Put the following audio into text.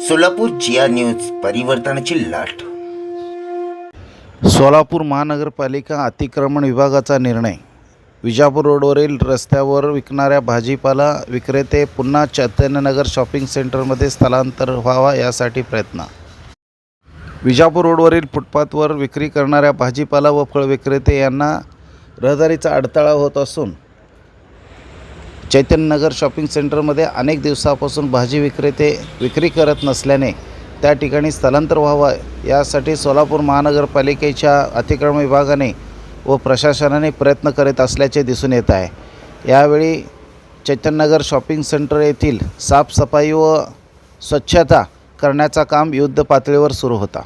सोलापूर जिया news परिवर्तनाची लाट. सोलापूर महानगरपालिका अतिक्रमण विभागाचा निर्णय. विजापूर रोडवरील रस्त्यावर विकणाऱ्या भाजीपाला विक्रेते पुन्हा चैतन्यनगर शॉपिंग सेंटरमध्ये स्थलांतर व्हावा यासाठी प्रयत्न. विजापूर रोडवरील फुटपाथवर विक्री करणाऱ्या भाजीपाला व फळ विक्रेते यांना रहदारीचा अडथळा होत असून चैतन्यनगर शॉपिंग सेंटरमध्ये अनेक दिवसापासून भाजी विक्रेते विक्री करत नसल्याने त्या ठिकाणी स्थलांतर व्हावं यासाठी सोलापूर महानगरपालिकेच्या अतिक्रमण विभागाने व प्रशासनाने प्रयत्न करीत असल्याचे दिसून येत आहे. यावेळी चैतन्यनगर शॉपिंग सेंटर येथील साफसफाई व स्वच्छता करण्याचा काम युद्ध पातळीवर सुरू होता.